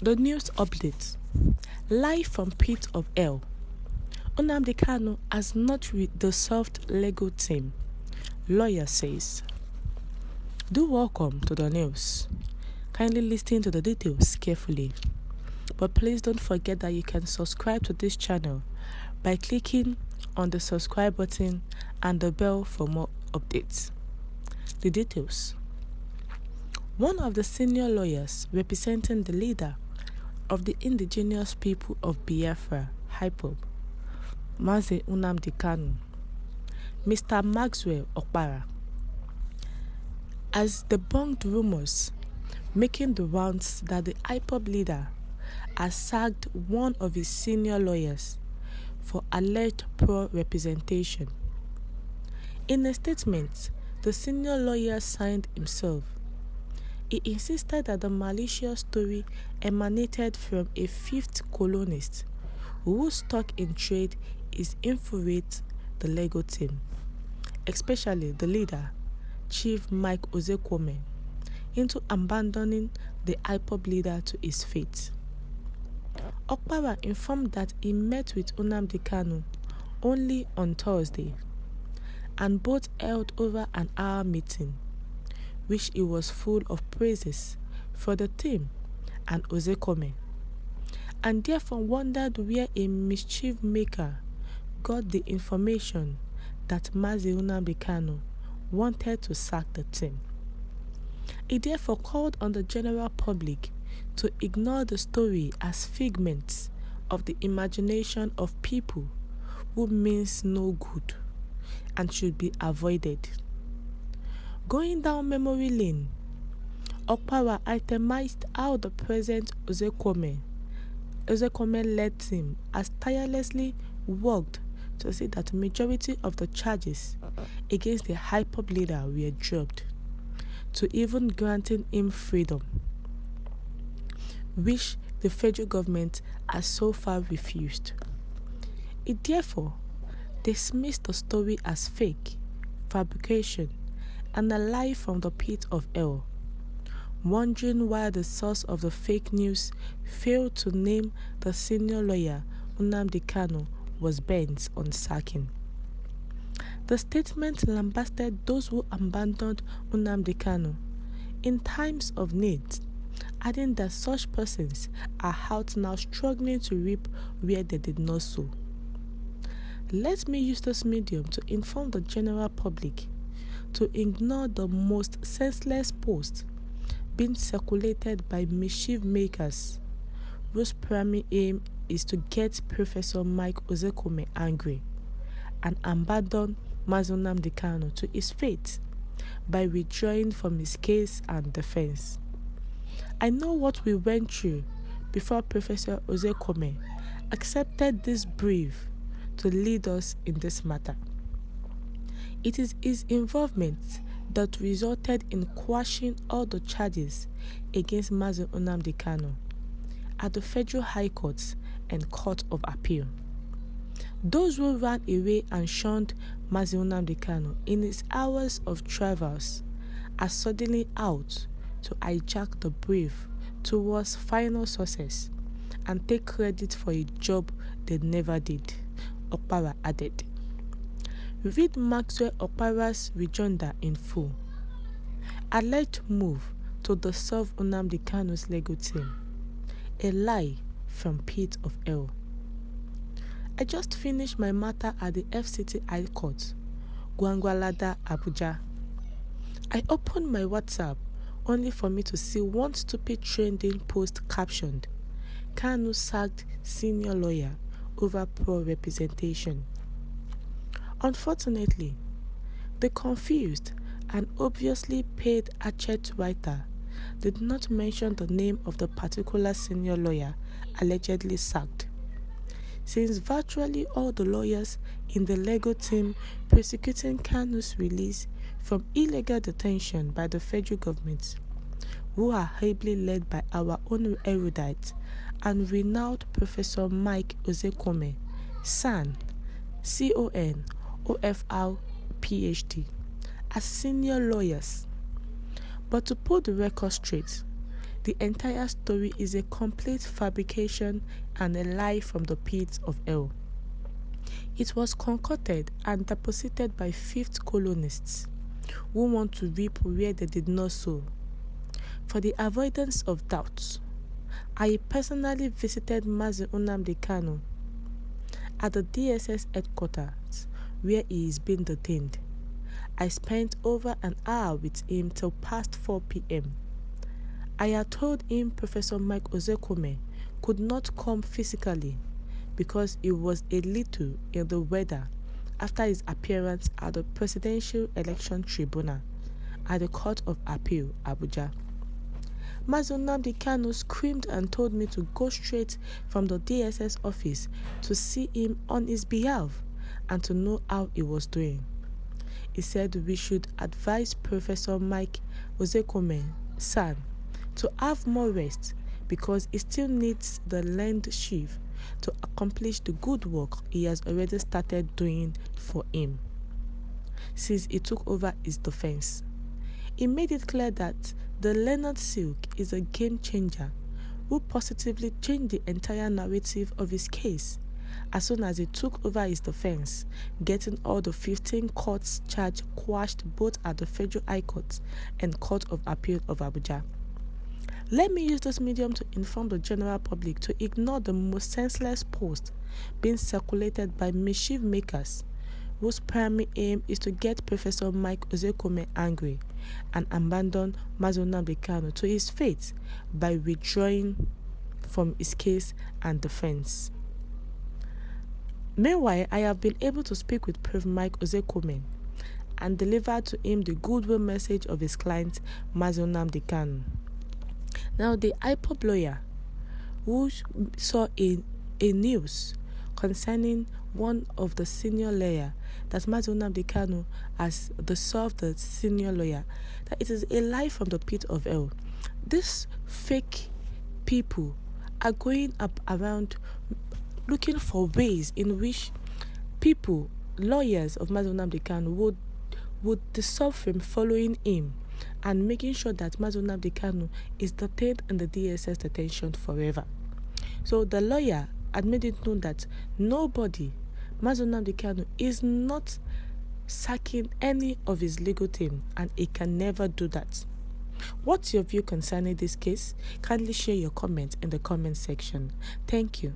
The news update. Live from pit of Héll. Nnamdi Kanu has not with the soft legal team. Lawyer says. Do welcome to the news. Kindly listen to the details carefully. But please don't forget that you can subscribe to this channel by clicking on the subscribe button and the bell for more updates. The details. One of the senior lawyers representing the leader of the indigenous people of Biafra, IPOB, Mazi Nnamdi Kanu, Mr. Maxwell Okpara, has debunked rumors making the rounds that the IPOB leader has sacked one of his senior lawyers for alleged poor representation. In a statement, the senior lawyer signed himself. He insisted that the malicious story emanated from a fifth colonist whose stock in trade is infuriates the legal team, especially the leader, Chief Mike Ozekhome, into abandoning the IPOB leader to his fate. Okpara informed that he met with Nnamdi Kanu only on Thursday, and both held over an hour meeting, which he was full of praises for the team and Ozekhome, and therefore wondered where a mischief maker got the information that Mazi Nnamdi Kanu wanted to sack the team. He therefore called on the general public to ignore the story as figments of the imagination of people who means no good and should be avoided. Going down memory lane, Okpara itemized how the present Ozekhome-led team has tirelessly worked to see that the majority of the charges against the IPOB leader were dropped, to even granting him freedom, which the federal government has so far refused. It therefore dismissed the story as fake, fabrication, and a lie from the pit of Héll, wondering why the source of the fake news failed to name the senior lawyer Nnamdi Kanu was bent on sacking. The statement lambasted those who abandoned Nnamdi Kanu in times of need, adding that such persons are out now struggling to reap where they did not sow. Let me use this medium to inform the general public to ignore the most senseless posts being circulated by mischief makers whose primary aim is to get Professor Mike Ozekhome angry and abandon Mazi Nnamdi Kanu to his fate by withdrawing from his case and defense. I know what we went through before Professor Ozekhome accepted this brief to lead us in this matter. It is his involvement that resulted in quashing all the charges against Mazi Nnamdi Kanu at the Federal High Court and Court of Appeal. Those who ran away and shunned Mazi Nnamdi Kanu in his hours of travels are suddenly out to hijack the brief towards final success and take credit for a job they never did, Okpara added. Read Maxwell Okpara's rejoinder in full. Alleged move to dissolve Nnamdi Kanu's legal team. A lie from pit of Héll. I just finished my matter at the FCT High Court, Gwangwalada, Abuja. I opened my WhatsApp only for me to see one stupid trending post captioned, Kanu sacked senior lawyer over poor representation. Unfortunately, the confused and obviously paid hatchet writer did not mention the name of the particular senior lawyer allegedly sacked, since virtually all the lawyers in the legal team prosecuting Kanu's release from illegal detention by the federal government, who are ably led by our own erudite and renowned Professor Mike Ozekhome, SAN, CON, OFR, PhD, as senior lawyers. But to put the record straight, The entire story is a complete fabrication and a lie from the pits of hell. It was concocted and deposited by fifth colonists who want to reap where they did not sow. For the avoidance of doubts, I personally visited Mazi Nnamdi Kanu at the DSS headquarters where he is being detained. I spent over an hour with him till past 4 p.m. I had told him Professor Mike Ozekome could not come physically because he was a little in the weather after his appearance at the Presidential Election Tribunal at the Court of Appeal, Abuja. Mazi Nnamdi Kanu screamed and told me to go straight from the DSS office to see him on his behalf and to know how he was doing. He said we should advise Professor Mike Ozekome San to have more rest because he still needs the land chief to accomplish the good work he has already started doing for him since he took over his defense. He made it clear that the Leonard Silk is a game changer who positively changed the entire narrative of his case as soon as he took over his defense, getting all the 15 courts charge quashed both at the Federal High Court and Court of Appeal of Abuja. Let me use this medium to inform the general public to ignore the most senseless posts being circulated by mischief makers whose primary aim is to get Professor Mike Ozekome angry and abandon Mazi Nnamdi Kanu to his fate by withdrawing from his case and defense. Meanwhile, I have been able to speak with Prof. Mike Ozekome and deliver to him the goodwill message of his client Mazi Nnamdi Kanu. Now, the IPOB lawyer who saw a news concerning one of the senior lawyer, that Mazi Nnamdi Kanu as Desolved the senior lawyer, that it is a lie from the pit of hell. These fake people are going up around looking for ways in which people, lawyers of Mazi Nnamdi Kanu would dissolve him following him and making sure that Mazi Nnamdi Kanu is detained in the DSS detention forever. So the lawyer had made it known that nobody, Mazi Nnamdi Kanu, is not sacking any of his legal team, and he can never do that. What's your view concerning this case? Kindly share your comment in the comment section. Thank you.